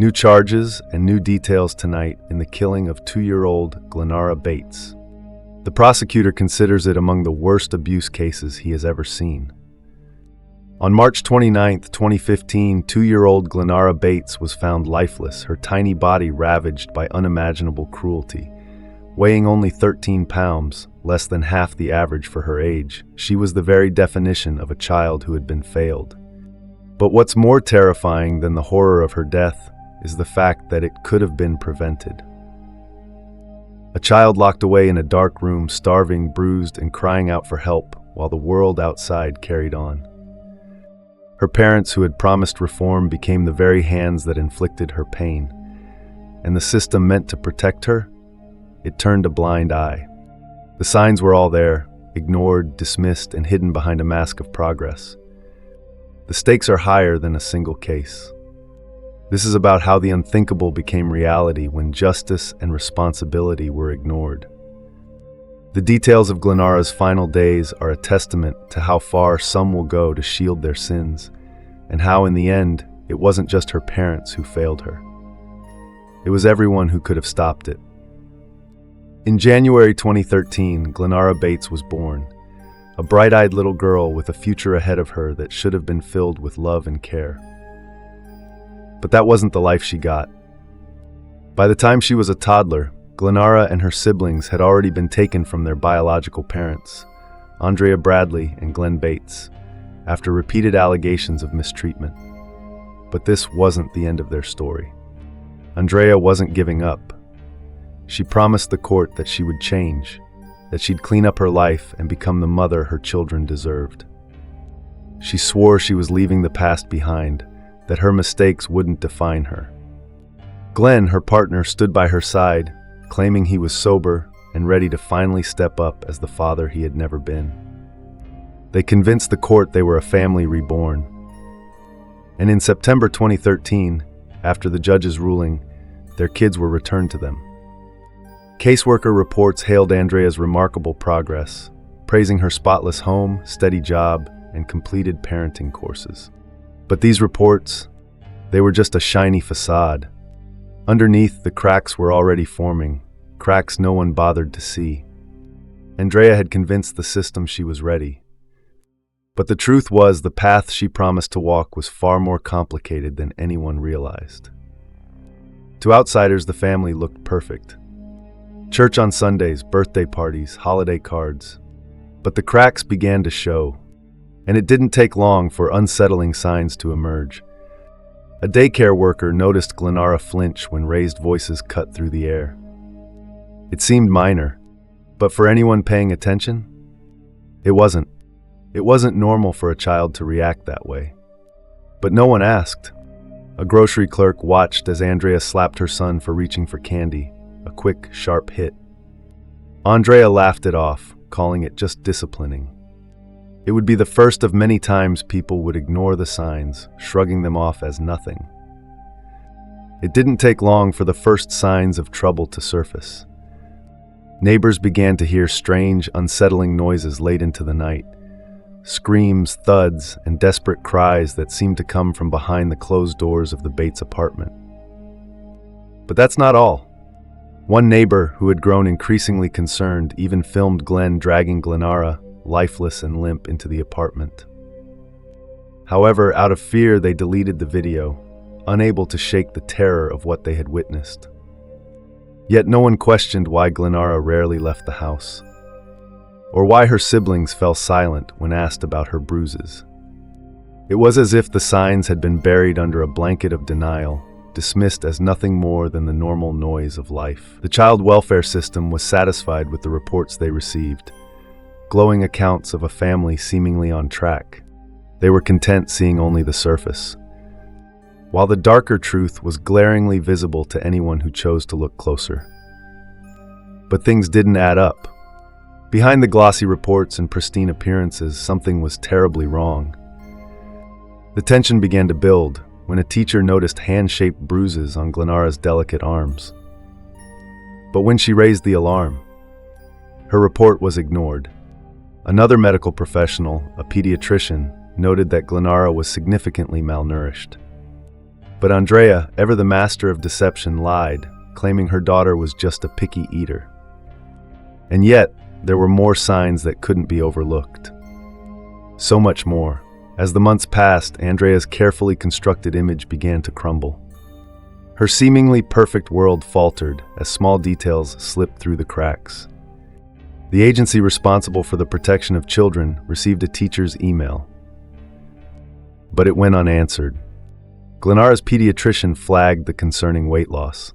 New charges and new details tonight in the killing of 2-year-old Glenara Bates. The prosecutor considers it among the worst abuse cases he has ever seen. On March 29, 2015, 2-year-old Glenara Bates was found lifeless, her tiny body ravaged by unimaginable cruelty. Weighing only 13 pounds, less than half the average for her age, she was the very definition of a child who had been failed. But what's more terrifying than the horror of her death is the fact that it could have been prevented. A child locked away in a dark room, starving, bruised, and crying out for help while the world outside carried on. Her parents, who had promised reform, became the very hands that inflicted her pain. And the system meant to protect her, it turned a blind eye. The signs were all there, ignored, dismissed, and hidden behind a mask of progress. The stakes are higher than a single case. This is about how the unthinkable became reality when justice and responsibility were ignored. The details of Glenara's final days are a testament to how far some will go to shield their sins, and how in the end, it wasn't just her parents who failed her. It was everyone who could have stopped it. In January 2013, Glenara Bates was born, a bright-eyed little girl with a future ahead of her that should have been filled with love and care. But that wasn't the life she got. By the time she was a toddler, Glenara and her siblings had already been taken from their biological parents, Andrea Bradley and Glenn Bates, after repeated allegations of mistreatment. But this wasn't the end of their story. Andrea wasn't giving up. She promised the court that she would change, that she'd clean up her life and become the mother her children deserved. She swore she was leaving the past behind, that her mistakes wouldn't define her. Glenn, her partner, stood by her side, claiming he was sober and ready to finally step up as the father he had never been. They convinced the court they were a family reborn. And in September 2013, after the judge's ruling, their kids were returned to them. Caseworker reports hailed Andrea's remarkable progress, praising her spotless home, steady job, and completed parenting courses. But these reports, they were just a shiny facade. Underneath, the cracks were already forming, cracks no one bothered to see. Andrea had convinced the system she was ready. But the truth was, the path she promised to walk was far more complicated than anyone realized. To outsiders, the family looked perfect. Church on Sundays, birthday parties, holiday cards. But the cracks began to show. And it didn't take long for unsettling signs to emerge. A daycare worker noticed Glenara flinch when raised voices cut through the air. It seemed minor, but for anyone paying attention, it wasn't. It wasn't normal for a child to react that way. But no one asked. A grocery clerk watched as Andrea slapped her son for reaching for candy, a quick, sharp hit. Andrea laughed it off, calling it just disciplining. It would be the first of many times people would ignore the signs, shrugging them off as nothing. It didn't take long for the first signs of trouble to surface. Neighbors began to hear strange, unsettling noises late into the night. Screams, thuds, and desperate cries that seemed to come from behind the closed doors of the Bates apartment. But that's not all. One neighbor, who had grown increasingly concerned, even filmed Glenn dragging Glenara, lifeless and limp, into the apartment. However, out of fear, they deleted the video, unable to shake the terror of what they had witnessed. Yet no one questioned why Glenara rarely left the house, or why her siblings fell silent when asked about her bruises. It was as if the signs had been buried under a blanket of denial, dismissed as nothing more than the normal noise of life. The child welfare system was satisfied with the reports they received, glowing accounts of a family seemingly on track. They were content seeing only the surface, while the darker truth was glaringly visible to anyone who chose to look closer. But things didn't add up. Behind the glossy reports and pristine appearances, something was terribly wrong. The tension began to build when a teacher noticed hand-shaped bruises on Glenara's delicate arms. But when she raised the alarm, her report was ignored. Another medical professional, a pediatrician, noted that Glenara was significantly malnourished. But Andrea, ever the master of deception, lied, claiming her daughter was just a picky eater. And yet, there were more signs that couldn't be overlooked. So much more. As the months passed, Andrea's carefully constructed image began to crumble. Her seemingly perfect world faltered as small details slipped through the cracks. The agency responsible for the protection of children received a teacher's email, but it went unanswered. Glenara's pediatrician flagged the concerning weight loss.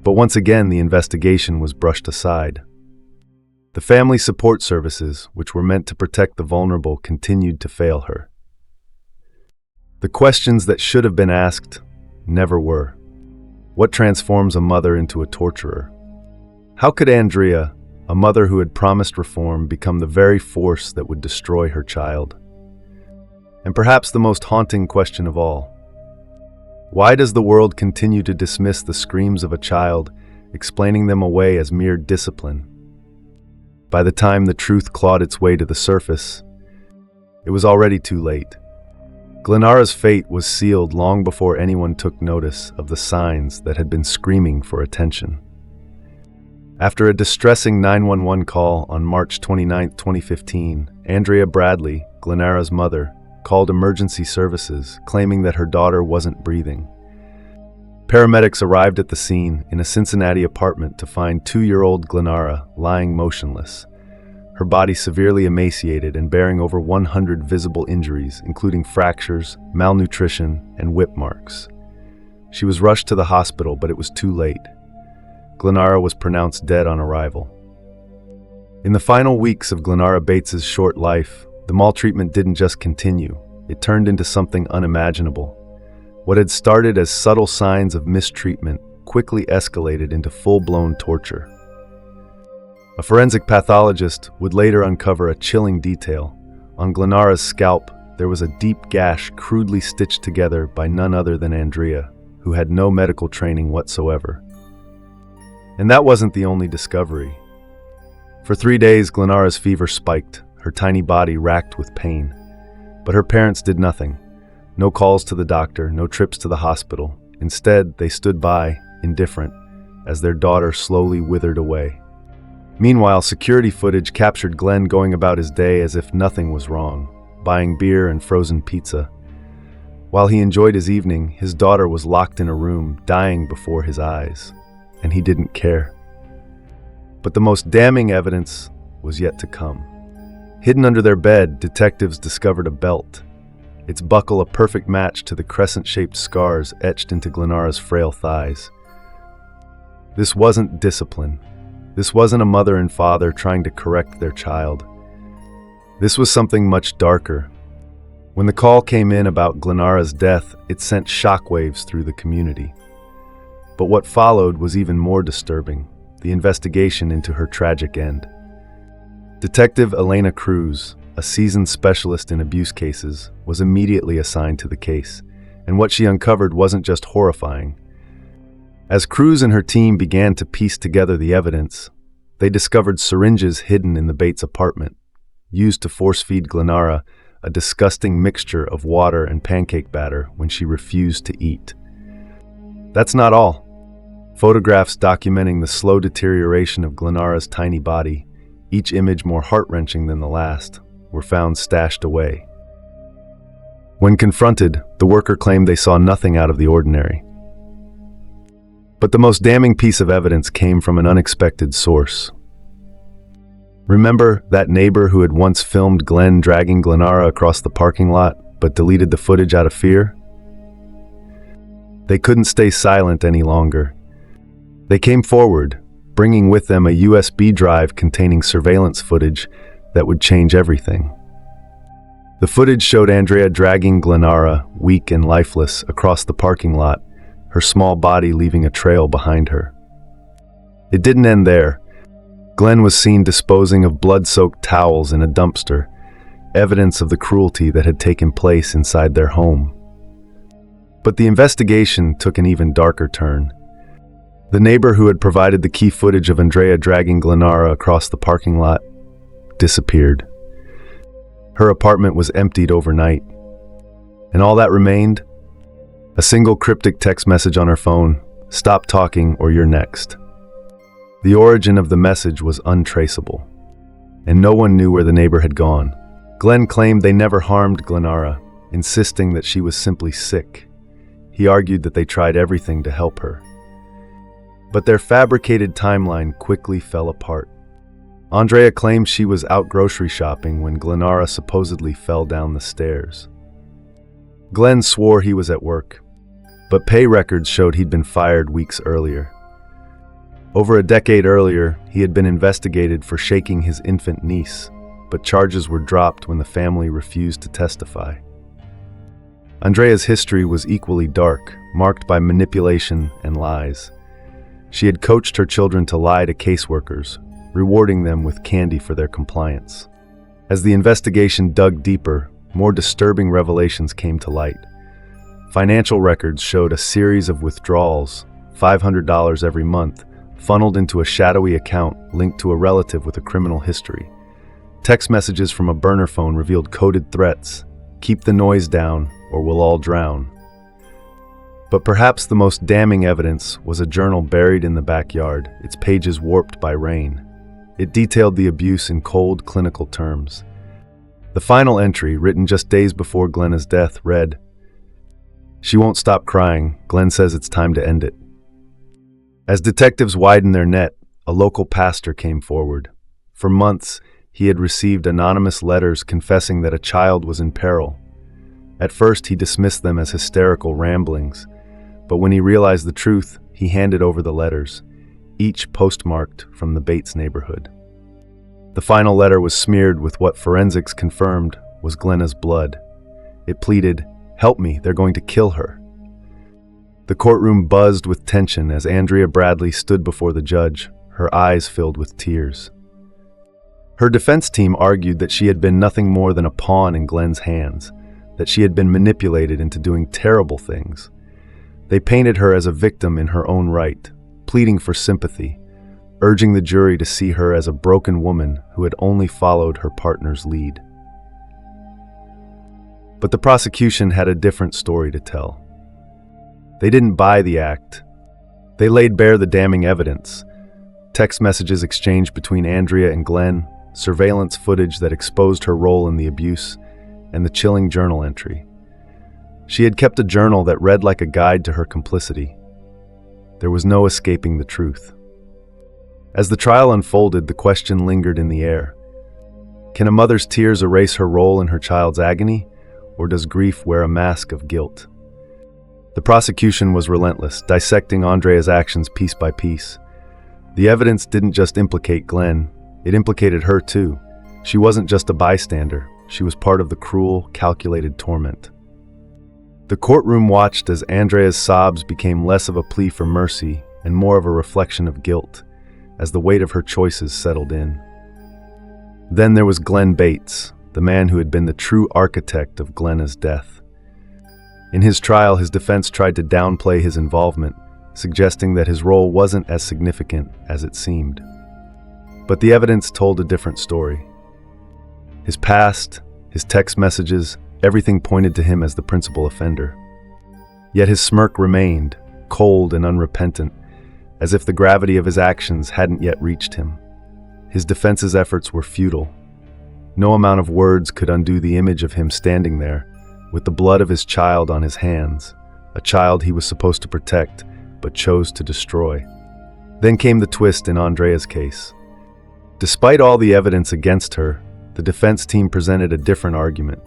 But once again, the investigation was brushed aside. The family support services, which were meant to protect the vulnerable, continued to fail her. The questions that should have been asked never were. What transforms a mother into a torturer? How could Andrea, a mother who had promised reform, become the very force that would destroy her child? And perhaps the most haunting question of all, why does the world continue to dismiss the screams of a child, explaining them away as mere discipline? By the time the truth clawed its way to the surface, it was already too late. Glenara's fate was sealed long before anyone took notice of the signs that had been screaming for attention. After a distressing 911 call on March 29, 2015, Andrea Bradley, Glenara's mother, called emergency services, claiming that her daughter wasn't breathing. Paramedics arrived at the scene in a Cincinnati apartment to find 2-year-old Glenara lying motionless, her body severely emaciated and bearing over 100 visible injuries, including fractures, malnutrition, and whip marks. She was rushed to the hospital, but it was too late. Glenara was pronounced dead on arrival. In the final weeks of Glenara Bates's short life, the maltreatment didn't just continue, it turned into something unimaginable. What had started as subtle signs of mistreatment quickly escalated into full-blown torture. A forensic pathologist would later uncover a chilling detail. On Glenara's scalp, there was a deep gash crudely stitched together by none other than Andrea, who had no medical training whatsoever. And that wasn't the only discovery. For 3 days, Glenara's fever spiked, her tiny body racked with pain. But her parents did nothing. No calls to the doctor, no trips to the hospital. Instead, they stood by, indifferent, as their daughter slowly withered away. Meanwhile, security footage captured Glenn going about his day as if nothing was wrong, buying beer and frozen pizza. While he enjoyed his evening, his daughter was locked in a room, dying before his eyes, and he didn't care. But the most damning evidence was yet to come. Hidden under their bed, detectives discovered a belt, its buckle a perfect match to the crescent-shaped scars etched into Glenara's frail thighs. This wasn't discipline. This wasn't a mother and father trying to correct their child. This was something much darker. When the call came in about Glenara's death, it sent shockwaves through the community. But what followed was even more disturbing, the investigation into her tragic end. Detective Elena Cruz, a seasoned specialist in abuse cases, was immediately assigned to the case, and what she uncovered wasn't just horrifying. As Cruz and her team began to piece together the evidence, they discovered syringes hidden in the Bates apartment, used to force-feed Glenara a disgusting mixture of water and pancake batter when she refused to eat. That's not all. Photographs documenting the slow deterioration of Glenara's tiny body, each image more heart-wrenching than the last, were found stashed away. When confronted, the worker claimed they saw nothing out of the ordinary. But the most damning piece of evidence came from an unexpected source. Remember that neighbor who had once filmed Glenn dragging Glenara across the parking lot, but deleted the footage out of fear? They couldn't stay silent any longer. They came forward, bringing with them a USB drive containing surveillance footage that would change everything. The footage showed Andrea dragging Glenara, weak and lifeless, across the parking lot, her small body leaving a trail behind her. It didn't end there. Glenn was seen disposing of blood-soaked towels in a dumpster, evidence of the cruelty that had taken place inside their home. But the investigation took an even darker turn. The neighbor who had provided the key footage of Andrea dragging Glenara across the parking lot disappeared. Her apartment was emptied overnight, and all that remained A single cryptic text message on her phone: "Stop talking or you're next." The origin of the message was untraceable, and no one knew where the neighbor had gone. Glenn claimed they never harmed Glenara, insisting that she was simply sick. He argued that they tried everything to help her. But their fabricated timeline quickly fell apart. Andrea claimed she was out grocery shopping when Glenara supposedly fell down the stairs. Glenn swore he was at work, but pay records showed he'd been fired weeks earlier. Over a decade earlier, he had been investigated for shaking his infant niece, but charges were dropped when the family refused to testify. Andrea's history was equally dark, marked by manipulation and lies. She had coached her children to lie to caseworkers, rewarding them with candy for their compliance. As the investigation dug deeper, more disturbing revelations came to light. Financial records showed a series of withdrawals, $500 every month, funneled into a shadowy account linked to a relative with a criminal history. Text messages from a burner phone revealed coded threats: "Keep the noise down, or we'll all drown." But perhaps the most damning evidence was a journal buried in the backyard, its pages warped by rain. It detailed the abuse in cold, clinical terms. The final entry, written just days before Glenna's death, read, "She won't stop crying. Glenn says it's time to end it." As detectives widened their net, a local pastor came forward. For months, he had received anonymous letters confessing that a child was in peril. At first, he dismissed them as hysterical ramblings, but when he realized the truth, he handed over the letters, each postmarked from the Bates neighborhood. The final letter was smeared with what forensics confirmed was Glenna's blood. It pleaded, "Help me, they're going to kill her." The courtroom buzzed with tension as Andrea Bradley stood before the judge, her eyes filled with tears. Her defense team argued that she had been nothing more than a pawn in Glenn's hands, that she had been manipulated into doing terrible things. They painted her as a victim in her own right, pleading for sympathy, urging the jury to see her as a broken woman who had only followed her partner's lead. But the prosecution had a different story to tell. They didn't buy the act. They laid bare the damning evidence: text messages exchanged between Andrea and Glenn, surveillance footage that exposed her role in the abuse, and the chilling journal entry. She had kept a journal that read like a guide to her complicity. There was no escaping the truth. As the trial unfolded, the question lingered in the air. Can a mother's tears erase her role in her child's agony, or does grief wear a mask of guilt? The prosecution was relentless, dissecting Andrea's actions piece by piece. The evidence didn't just implicate Glenn, it implicated her too. She wasn't just a bystander, she was part of the cruel, calculated torment. The courtroom watched as Andrea's sobs became less of a plea for mercy and more of a reflection of guilt, as the weight of her choices settled in. Then there was Glenn Bates, the man who had been the true architect of Glenna's death. In his trial, his defense tried to downplay his involvement, suggesting that his role wasn't as significant as it seemed. But the evidence told a different story. His past, his text messages, everything pointed to him as the principal offender. Yet his smirk remained, cold and unrepentant, as if the gravity of his actions hadn't yet reached him. His defense's efforts were futile. No amount of words could undo the image of him standing there, with the blood of his child on his hands, a child he was supposed to protect, but chose to destroy. Then came the twist in Andrea's case. Despite all the evidence against her, the defense team presented a different argument.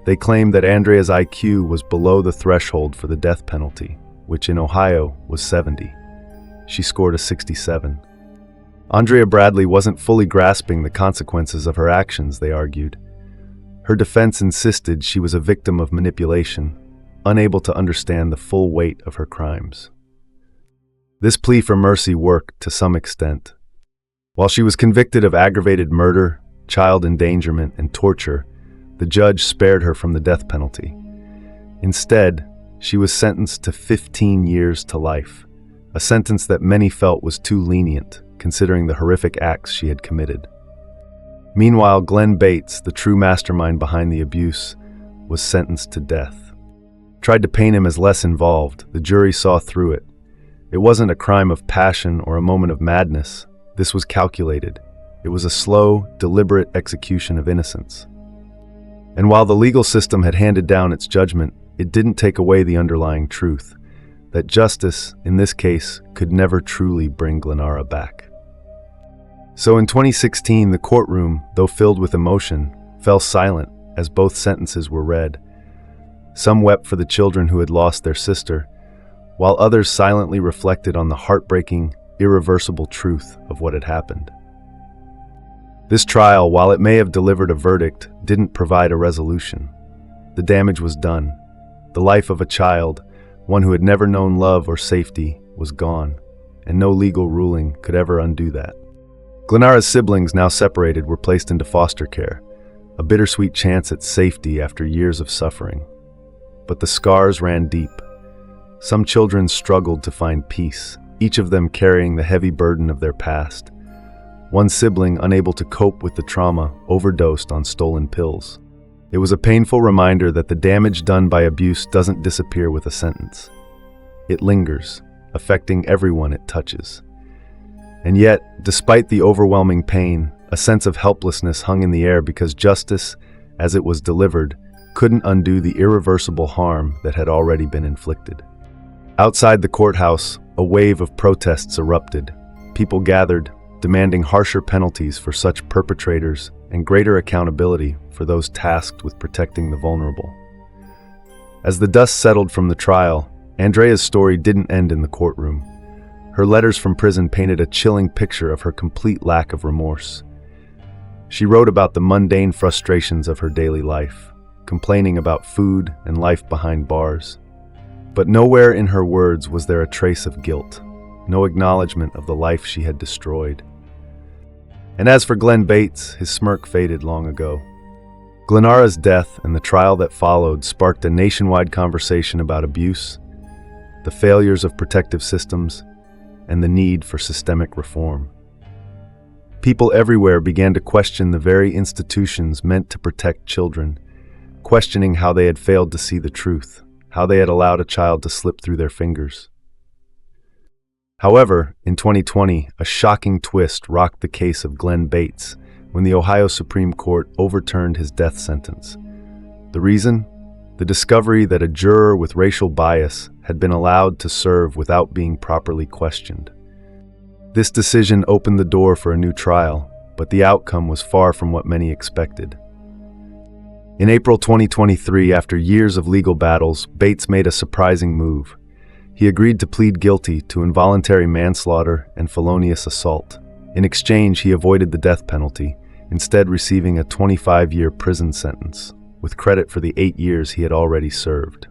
They claimed that Andrea's IQ was below the threshold for the death penalty, which in Ohio was 70. She scored a 67. Andrea Bradley wasn't fully grasping the consequences of her actions, they argued. Her defense insisted she was a victim of manipulation, unable to understand the full weight of her crimes. This plea for mercy worked to some extent. While she was convicted of aggravated murder, child endangerment, and torture, the judge spared her from the death penalty. Instead, she was sentenced to 15 years to life, a sentence that many felt was too lenient, considering the horrific acts she had committed. Meanwhile, Glenn Bates, the true mastermind behind the abuse, was sentenced to death. tried to paint him as less involved. The jury saw through it. It wasn't a crime of passion or a moment of madness. This was calculated. It was a slow, deliberate execution of innocence. And while the legal system had handed down its judgment, it didn't take away the underlying truth, that justice, in this case, could never truly bring Glenara back. So in 2016, the courtroom, though filled with emotion, fell silent as both sentences were read. Some wept for the children who had lost their sister, while others silently reflected on the heartbreaking, irreversible truth of what had happened. This trial, while it may have delivered a verdict, didn't provide a resolution. The damage was done. The life of a child, one who had never known love or safety, was gone, and no legal ruling could ever undo that. Glenara's siblings, now separated, were placed into foster care, a bittersweet chance at safety after years of suffering. But the scars ran deep. Some children struggled to find peace, each of them carrying the heavy burden of their past. One sibling, unable to cope with the trauma, overdosed on stolen pills. It was a painful reminder that the damage done by abuse doesn't disappear with a sentence. It lingers, affecting everyone it touches. And yet, despite the overwhelming pain, a sense of helplessness hung in the air because justice, as it was delivered, couldn't undo the irreversible harm that had already been inflicted. Outside the courthouse, a wave of protests erupted. People gathered, demanding harsher penalties for such perpetrators and greater accountability for those tasked with protecting the vulnerable. As the dust settled from the trial, Andrea's story didn't end in the courtroom. Her letters from prison painted a chilling picture of her complete lack of remorse. She wrote about the mundane frustrations of her daily life, complaining about food and life behind bars. But nowhere in her words was there a trace of guilt, no acknowledgement of the life she had destroyed. And as for Glenn Bates, his smirk faded long ago. Glenara's death and the trial that followed sparked a nationwide conversation about abuse, the failures of protective systems, and the need for systemic reform. People everywhere began to question the very institutions meant to protect children, questioning how they had failed to see the truth, how they had allowed a child to slip through their fingers. However, in 2020, a shocking twist rocked the case of Glenn Bates when the Ohio Supreme Court overturned his death sentence. The reason? The discovery that a juror with racial bias had been allowed to serve without being properly questioned. This decision opened the door for a new trial, but the outcome was far from what many expected. In April 2023, after years of legal battles, Bates made a surprising move. He agreed to plead guilty to involuntary manslaughter and felonious assault. In exchange, he avoided the death penalty, instead receiving a 25-year prison sentence, with credit for the 8 years he had already served.